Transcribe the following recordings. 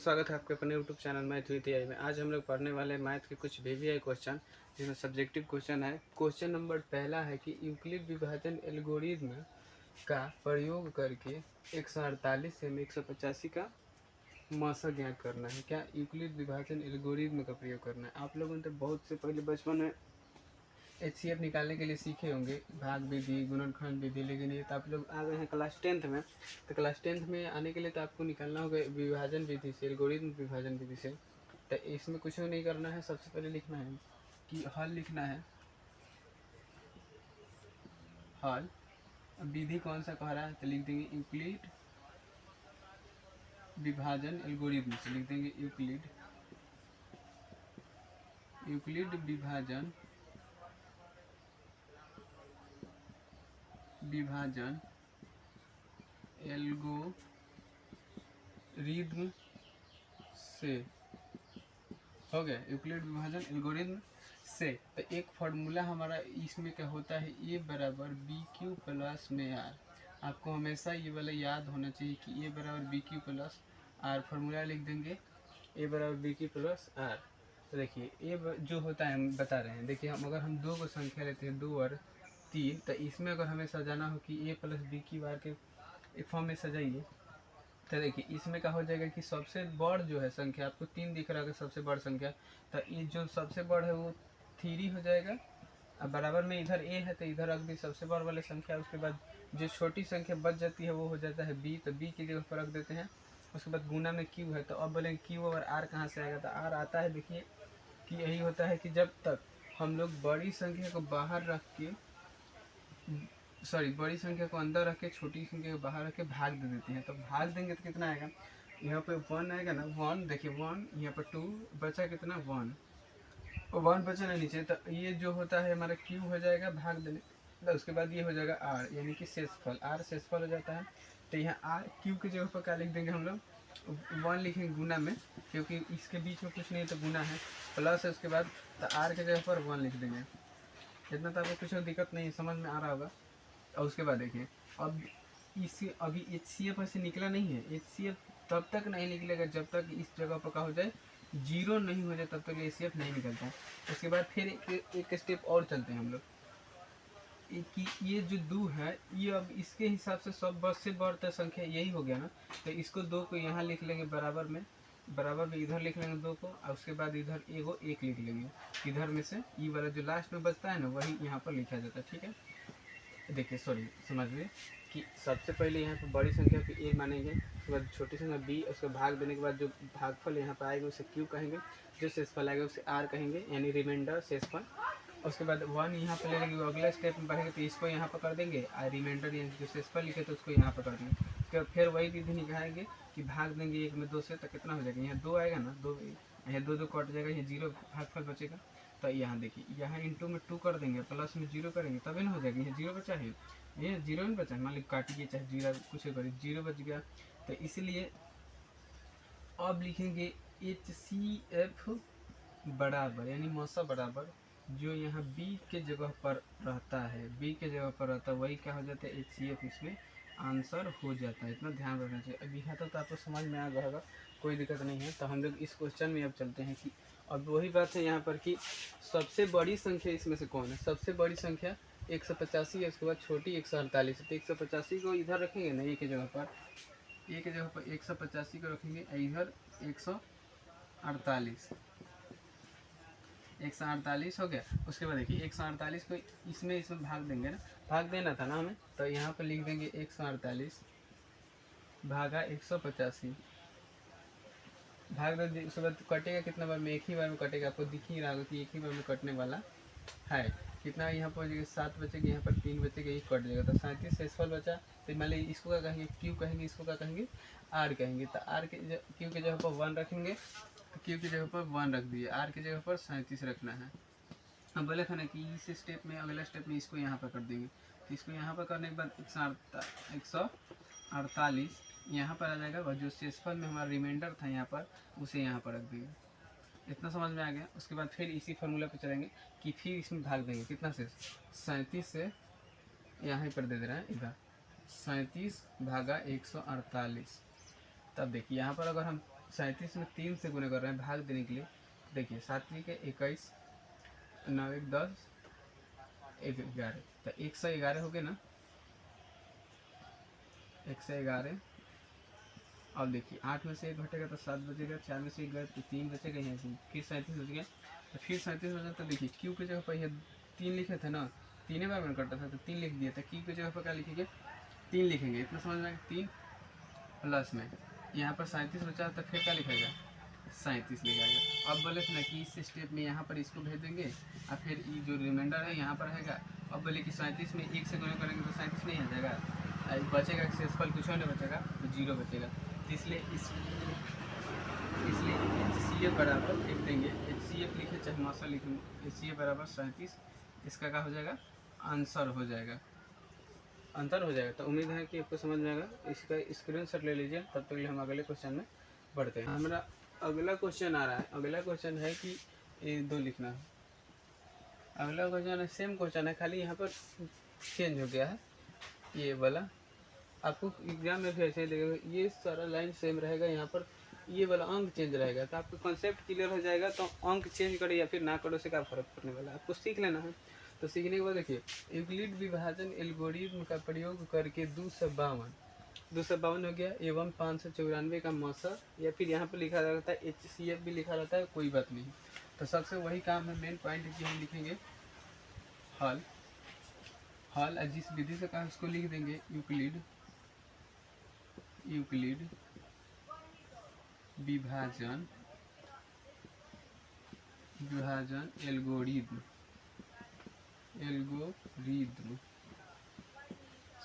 स्वागत है आपके अपने YouTube channel math with AI में। आज हम लोग पढ़ने वाले हैं मैथ के कुछ वीवीआई क्वेश्चन, जिसमें सब्जेक्टिव क्वेश्चन है। क्वेश्चन नंबर पहला है कि यूक्लिड विभाजन एल्गोरिथ्म का प्रयोग करके 148 से 185 का मासा ज्ञात करना है। क्या यूक्लिड विभाजन एल्गोरिथ्म का प्रयोग करना है? आप लोगों ने तो बहुत से पहले बचपन में HCF निकालने के लिए सीखे होंगे, भाग विधि, गुणनखंड विधि, लेकिन ये तो आप लोग आ गए हैं क्लास 10th में। तो क्लास 10th में आने के लिए तो आपको निकालना होगा विभाजन विधि से, एल्गोरिथम विभाजन विधि से। तो इसमें कुछ नहीं करना है, सबसे पहले लिखना है कि हल लिखना है। हल विधि कौन सा कह रहा है तो लिख देंगे यूक्लिड विभाजन एल्गोरिथम से, लिख देंगे यूक्लिड विभाजन एल्गोरिथम से। हो गया यूक्लिड विभाजन एल्गोरिथम से। तो एक फार्मूला हमारा इसमें क्या होता है, ए बराबर बी क्यू प्लस में आर। आपको हमेशा ये वाला याद होना चाहिए कि ए बराबर B Q plus R. Formula लिख देंगे ए बराबर बी क्यू प्लस आर। तो देखिए ए जो होता है हम बता रहे हैं। देखिए अगर हम दो को संख्या लेते हैं 2 और 3, तो इसमें अगर हमें सजाना हो कि ए प्लस बी क्यू आर के एक फॉर्म में सजाइए, तो देखिए इसमें क्या हो जाएगा कि सबसे बड़ जो है संख्या, आपको 3 दिख रहा है सबसे बड़ संख्या, तो ये जो सबसे बड़ है वो 3 हो जाएगा। अब बराबर में इधर ए है तो इधर रख दी सबसे बड़ वाली संख्या। उसके बाद जो छोटी संख्या बच जाती है वो हो जाता है बी, तो बी की जगह पर रख देते हैं। उसके बाद गुना में क्यू है, तो अब बोलेंगे क्यू और आर कहाँ से आएगा, तो आर आता है। देखिए कि यही होता है कि जब तक हम लोग बड़ी संख्या को बाहर रख के, बड़ी संख्या को अंदर रख के छोटी संख्या को बाहर रख के भाग दे देते हैं, तो भाग देंगे तो कितना आएगा, यहाँ पे 1 आएगा ना, 1। देखिए 1, यहाँ पर 2 बचा, कितना 1 बचा ना नीचे, तो ये जो होता है हमारा क्यू हो जाएगा भाग देने। तो उसके बाद ये हो जाएगा आर, यानी कि शेषफल, आर शेषफल हो जाता है। तो यहाँ आर क्यू की जगह पर क्या लिख देंगे हम लोग, 1 लिखेंगे गुना में, क्योंकि इसके बीच में कुछ नहीं है तो गुना है, प्लस है उसके बाद, तो आर की जगह पर 1 लिख देंगे। इतना तो आपको कुछ दिक्कत नहीं, समझ में आ रहा होगा। और उसके बाद देखिए अब इसी अभी HCF ऐसे निकला नहीं है। HCF तब तक नहीं निकलेगा जब तक इस जगह पर क्या हो जाए, 0 नहीं हो जाए, तब तक HCF नहीं निकलता है। उसके बाद फिर एक स्टेप और चलते हैं हम लोग कि ये जो 2 है, ये अब इसके हिसाब से सब बस से बढ़ता संख्या यही हो गया ना, तो इसको 2 को यहाँ लिख लेंगे बराबर में इधर लिख लेंगे 2 को, और उसके बाद इधर एगो 1 लिख लेंगे। इधर में से ये वाला जो लास्ट में बचता है ना, वही यहाँ पर लिखा जाता है। ठीक है, देखिए समझिए कि सबसे पहले यहाँ पर बड़ी संख्या को ए मानेंगे, उसके बाद छोटी संख्या बी, उसको भाग देने के बाद जो भागफल यहाँ पर आएगा उसे क्यू कहेंगे, जो शेषफल आएगा उसे आर कहेंगे, यानी रिमाइंडर शेषफल। उसके बाद 1 यहाँ पर ले लेंगे, अगले स्टेप में बढ़ेंगे तो इसको यहाँ पर कर देंगे, और रिमाइंडर यहाँ जो शेषफल लिखे तो उसको यहाँ पर कर देंगे। उसके बाद फिर वही विधि निकालेंगे कि भाग देंगे 1 में 2 से, तो कितना हो जाएगा, यहाँ 2 आएगा ना, 2 यहाँ 2 कट जाएगा, ये 0 भागफल बचेगा। तो यहाँ देखिए यहाँ इंटू में 2 कर देंगे, प्लस में 0 करेंगे, तभी ना हो जाएगा। यहाँ 0 बचा है, ये 0 नहीं बचा, मान लीजिए काटिए चाहे 0 कुछ करिए, 0 बच गया। तो इसलिए अब लिखेंगे HCF बराबर, यानी मौसा बराबर जो यहाँ B के जगह पर रहता है, B के जगह पर रहता है, वही क्या हो जाता है HCF, इसमें आंसर हो जाता है। इतना ध्यान रखना चाहिए। अब यहाँ तो आपको समझ में आ गया होगा, कोई दिक्कत नहीं है। तो हम लोग इस क्वेश्चन में अब चलते हैं कि अब वही बात है यहाँ पर कि सबसे बड़ी संख्या इसमें से कौन है। सबसे बड़ी संख्या 185 है, उसके बाद छोटी 148 है। तो 185 को इधर रखेंगे ना, ए की जगह पर 185 को रखेंगे, इधर 148 हो गया। उसके बाद देखिए 148 को इसमें भाग देंगे ना, भाग देना था ना हमें, तो यहाँ पर लिख देंगे 148 भागा 185, भाग दे। उसके बाद कटेगा कितना बार में, एक ही बार में कटेगा। आपको दिख ही रहा होगा कि एक ही बार में कटने वाला है। कितना यहाँ पर बचेगा, 7 बचेगा, यहाँ पर 3 बचेगा, ये कट जाएगा, तो 37 शेषफल बचा। तो मान लीजिए इसको क्या कहेंगे, क्यू कहेंगे, इसको क्या कहेंगे, आर कहेंगे। तो आर के क्यू की जगह पर 1 रखेंगे, तो क्यू की जगह पर 1 रख दिए, आर की जगह पर 37 रखना है। हम बोले था ना कि इस स्टेप में, अगला स्टेप में इसको यहाँ पर कर देंगे। तो इसको यहाँ पर करने के बाद 148 यहाँ पर आ जाएगा, और जो शेषफल में हमारा रिमाइंडर था यहाँ पर, उसे यहाँ पर रख देंगे। इतना समझ में आ गया। उसके बाद फिर इसी फार्मूला पे चलेंगे कि फिर इसमें भाग देंगे, कितना से 37 से यहाँ पर दे दे रहा है, इधर 37 भागा 148। तब देखिए यहाँ पर अगर हम 37 में 3 से गुना कर रहे हैं भाग देने के लिए। देखिए 7 के 21, 9 1 10, 1 11, तो 111 हो गए ना, 111। अब देखिए 8 में से 1 घटेगा तो 7 बचेगा, 4 में से 1 गया तो 3 बचेगा, यहाँ से फिर 37 बच गया। तो फिर 37 बचा तो देखिए क्यू की जगह पर यह 3 लिखे थे ना, 3 बार में कटा था तो 3 लिख दिया था। क्यू की जगह पर क्या लिखेंगे, 3 लिखेंगे, इतना समझ में, 3 प्लस में यहाँ पर 37 बचा तो फिर क्या लिखेगा, 37 लिखाएगा। अब बोले थे ना कि इस स्टेप में यहाँ पर इसको भेज देंगे और फिर ये जो रिमाइंडर है यहाँ पर रहेगा। अब बोले कि 37 में 1 से गुना करेंगे तो 37 नहीं आ जाएगा, बचेगा शेषफल कुछ नहीं बचेगा, तो 0 बचेगा। इसलिए HCF बराबर लिख देंगे, HCF लिखे चाहे मासा लिखेंगे, HCF बराबर 37, इसका क्या हो जाएगा, आंसर हो जाएगा, अंतर हो जाएगा। तो उम्मीद है कि आपको समझ में आएगा। इसका स्क्रीनशॉट ले लीजिए, तब तक हम अगले क्वेश्चन में बढ़ते हैं। हमारा अगला क्वेश्चन आ रहा है, अगला क्वेश्चन है कि ये 2 लिखना है। अगला क्वेश्चन है, सेम क्वेश्चन है, खाली यहाँ पर चेंज हो गया है ये वाला। आपको एग्जाम में भी ऐसे ही देगा, ये सारा लाइन सेम रहेगा, यहाँ पर ये वाला अंक चेंज रहेगा। तो आपको कॉन्सेप्ट क्लियर हो जाएगा। तो अंक चेंज करो या फिर ना करो से क्या फर्क पड़ने वाला है, आपको सीख लेना है। तो सीखने के बाद देखिए, यूक्लिड विभाजन एल्गोरिथम का प्रयोग करके 252 हो गया, एवं 594 का मौसा, या फिर यहाँ पर लिखा रहता है HCF भी लिखा रहता है, कोई बात नहीं। तो सबसे वही काम है, मेन पॉइंट की हम लिखेंगे हल। जिस विधि से कहा उसको लिख देंगे यूक्लिड विभाजन एल्गोरिथम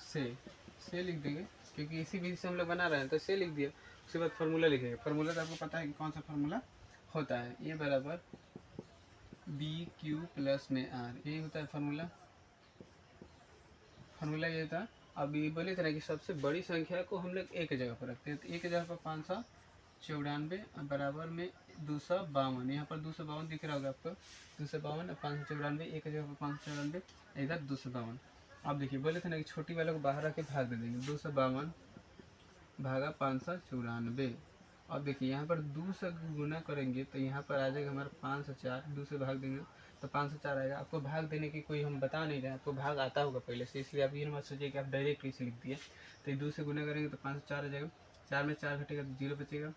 से लिख देंगे, क्योंकि इसी विधि से हम लोग बना रहे हैं, तो से लिख दिया। उसके बाद फार्मूला लिखेंगे। फार्मूला तो आपको पता है कि कौन सा फार्मूला होता है, ए बराबर BQ प्लस में R, यही होता है फार्मूला ये था। अब ये बोले थे ना कि सबसे बड़ी संख्या को हम लोग एक जगह पर रखते हैं, तो एक जगह पर 594 बराबर में 252, यहाँ पर 252 दिख रहा होगा आपको, 252 और 594, एक जगह पर 594, इधर 252। अब देखिए बोले थे ना कि छोटी वाले को बाहर रख के भाग दे देंगे, 252 भागा 594। अब देखिए यहाँ पर 2 से गुना करेंगे तो यहाँ पर आ जाएगा हमारा 504, 2 से भाग देंगे तो 504 आएगा। आपको भाग देने की कोई हम बता नहीं रहे, आपको भाग आता होगा पहले से, इसलिए आप ये मत सोचिए कि आप डायरेक्ट इसे लिख दिए। तो ये 2 से गुना करेंगे तो 504 आ जाएगा, 4 में 4 घटेगा तो 0 बचेगा,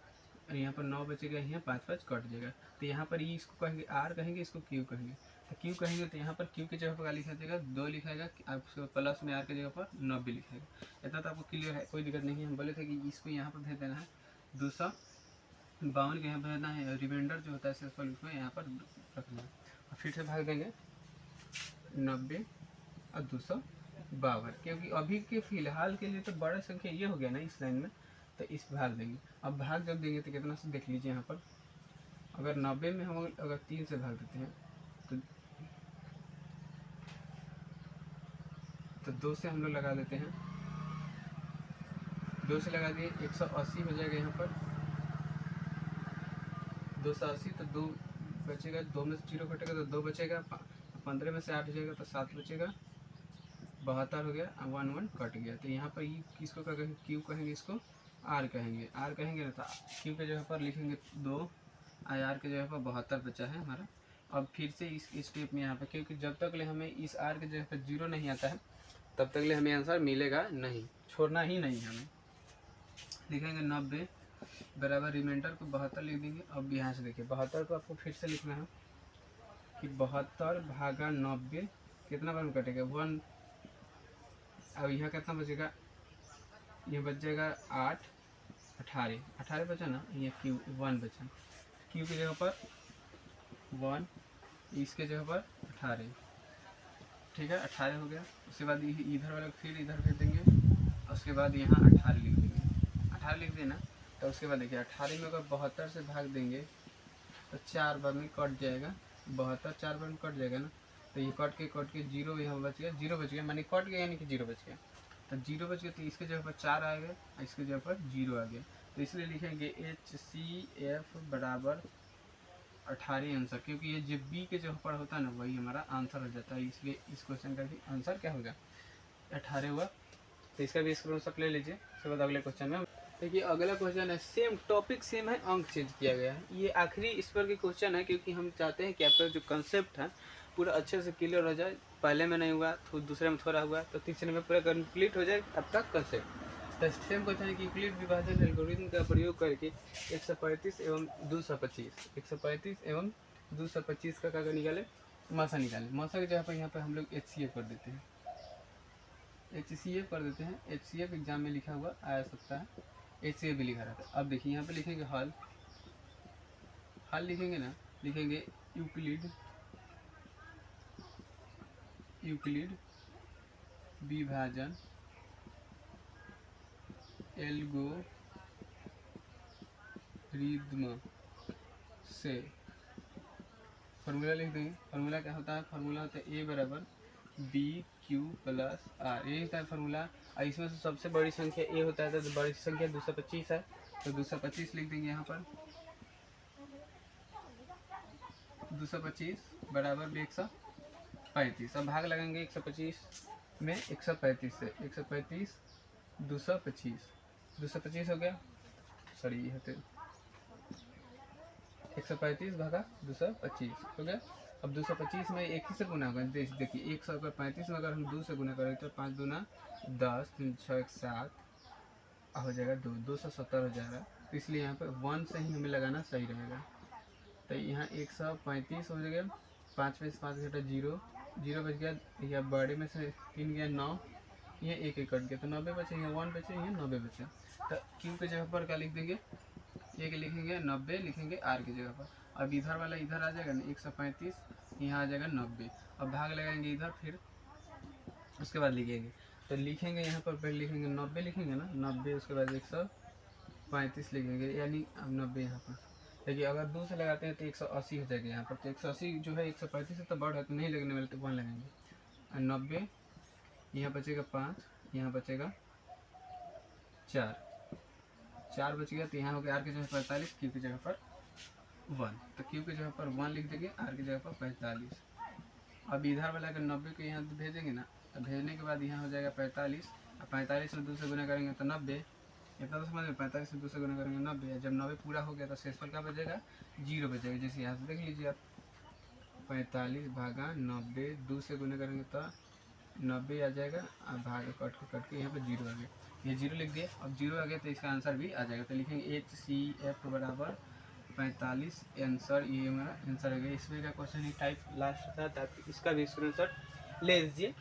और यहाँ पर 9 बचेगा, यहाँ 5 कट जाएगा। तो यहाँ पर ये इसको कहेंगे R कहेंगे, इसको Q कहेंगे। तो Q कहेंगे तो यहाँ पर Q की जगह पर क्या लिखा जाएगा, 2 लिखाएगा, आपको प्लस में R की जगह पर 90 लिखाएगा। इतना तो आपको क्लियर है, कोई दिक्कत नहीं है। हम बोले थे कि इसको यहाँ पर भेज देना है 252 के यहाँ भेजना है, रिमाइंडर जो होता है शेषफल उसको यहाँ पर रखना है, और फिर से भाग देंगे 90 और 252, क्योंकि अभी के फिलहाल के लिए तो बड़ा संख्या ये हो गया ना इस लाइन में, तो इस भाग देंगे। अब भाग जब देंगे तो कितना से देख लीजिए, यहाँ पर अगर 90 में हम अगर 3 से भाग देते हैं तो 2 से हम लोग लगा देते हैं, 2 से लगा दिए 180 हो जाएगा, यहाँ पर 280, तो 2 बचेगा, 2 में से 0 घटेगा तो 2 बचेगा, 15 में से 8 जाएगा तो 7 बचेगा, 72 हो गया, 1 कट गया। तो यहाँ पर ये किसको कहेंगे, Q कहेंगे, इसको R कहेंगे ना, तो Q के जगह पर लिखेंगे 2, R के जगह पर 72 बचा है हमारा। अब फिर से इस स्टेप में यहाँ पर, क्योंकि जब तक ले हमें इस R के जगह पर 0 नहीं आता है तब तक ले हमें आंसर मिलेगा नहीं, छोड़ना ही नहीं है हमें। लिखेंगे 90 बराबर रिमाइंडर को 72 लिख देंगे। अब यहाँ से देखिए 72 को आपको फिर से लिखना है कि 72 भागा 90 कितना बार में कटेगा, 1। अब यहाँ कितना बचेगा, ये बच जाएगा 8, 18 बचा ना, ये Q 1 बचा, Q की जगह पर 1, इसके जगह पर 18, ठीक है, 18 हो गया। उसके बाद इधर वाला फिर इधर भेज देंगे, उसके बाद यहाँ 18 लिख देंगे, 18 लिख देना। तो उसके बाद देखिए 18 में अगर 72 से भाग देंगे तो 4 बार में कट जाएगा, 72 4 बार में कट जाएगा ना, तो ये कट के 0 यहाँ बच गया, 0 बच गया, मानी कट गया यानी कि 0 बच गया। तो 0 बच गया तो इसके जगह पर 4 आएगा, इसके जगह पर 0 आ गया, तो इसलिए लिखेंगे HCF बराबर 18 आंसर, क्योंकि ये जब B के जगह पर होता है ना वही हमारा आंसर हो जाता है, इसलिए इस क्वेश्चन का भी आंसर क्या होगा, 18 हुआ। तो इसका भी स्क्रीनशॉट ले लीजिए। उसके बाद अगले क्वेश्चन में देखिए अगला क्वेश्चन है, सेम टॉपिक सेम है, अंक चेंज किया गया है। ये आखिरी इस पर के क्वेश्चन है, क्योंकि हम चाहते हैं कि आपका जो कंसेप्ट है पूरा अच्छे से क्लियर हो जाए। पहले में नहीं हुआ तो दूसरे में थोड़ा हुआ, तो तीसरे में पूरा कंप्लीट हो जाए आपका कंसेप्ट। तो सेम क्वेश्चन है कि यूक्लिड विभाजन एल्गोरिथम का प्रयोग करके 135 एवं 225 135 एवं 225 का क्या निकाले, मासा निकाले। मासा की जगह पर यहाँ पर हम लोग HCF कर देते हैं, HCF कर देते हैं। HCF एग्जाम में लिखा हुआ आ सकता है, HCF भी लिखा रहता है। अब देखिए यहाँ पे लिखेंगे हल, हल लिखेंगे ना, लिखेंगे यूक्लिड, यूक्लिड विभाजन एल्गोरिथम से, फार्मूला लिख देंगे। फार्मूला क्या होता है, फार्मूला होता है A बराबर BQ प्लस R, यही होता है फार्मूला। और इसमें से सबसे बड़ी संख्या A होता है, तो बड़ी संख्या 225 है, तो 225 लिख देंगे यहाँ पर। 225 बराबर 135। अब भाग लगाएंगे 125 में 135 से, 135 225, 225 हो गया, सॉरी ये होते 135 भागा 225 हो गया। अब 225 में एक ही से गुना होगा, देखिए 135 में अगर हम 2 से गुना करें तो 5 दूना 10, 3 6 1 7 हो जाएगा 270 हो जाएगा। तो इसलिए यहाँ पे 1 से ही हमें लगाना सही रहेगा। तो यहाँ 135 हो गया, 5 में से 5 घटा 0, 0 बच गया, या बड़े में से 3 गया 9, ये एक कट गया, तो 90 बचे, यहाँ 1 बचे, यहाँ 90 बचे। तो क्यू के जगह पर क्या लिख देंगे, एक लिखेंगे 90 लिखेंगे आर की जगह पर। अब इधर वाला इधर आ जाएगा ना, 135 यहाँ आ जाएगा 90। अब भाग लगाएंगे इधर, फिर उसके बाद लिखेंगे, तो लिखेंगे यहाँ पर पहले लिखेंगे 90 लिखेंगे ना, 90 उसके बाद 135 लिखेंगे, यानी अब 90 यहाँ पर। देखिए अगर 2 से लगाते हैं तो 180 हो जाएगा यहाँ पर, तो 180 जो है 135 से तो बढ़ है, तो नहीं लगने वाले, तो 1 लगाएंगे। 90 यहाँ बचेगा 5, यहाँ बचेगा 4 बच गया, तो यहाँ हो गया आर की जगह 45, क्यू की जगह पर 1, तो क्यू की जगह पर 1 लिख देंगे, आर की जगह पर 45। अब इधर वाला अगर 90 को यहाँ भेजेंगे ना, तो भेजने के बाद यहाँ हो जाएगा 45, और 45 में 2 से गुना करेंगे तो 90, इतना तो समझ में, 45 में 2 से गुना करेंगे 90। जब 90 पूरा हो गया तो शेषफल क्या बचेगा, 0 बचेगा। जैसे यहाँ से देख लीजिए आप, 45 भागा 90, 2 से गुना करेंगे तो 90 आ जाएगा, और भाग कट के यहाँ पर 0 आ गया, ये 0 लिख दिए। अब 0 आ गया तो इसका आंसर भी आ जाएगा, तो लिखेंगे HCF बराबर 45, आंसर ये हमारा आंसर आ गया। इसमें का क्वेश्चन टाइप लास्ट था, ताकि इसका भी स्क्रीनशॉट ले लीजिए।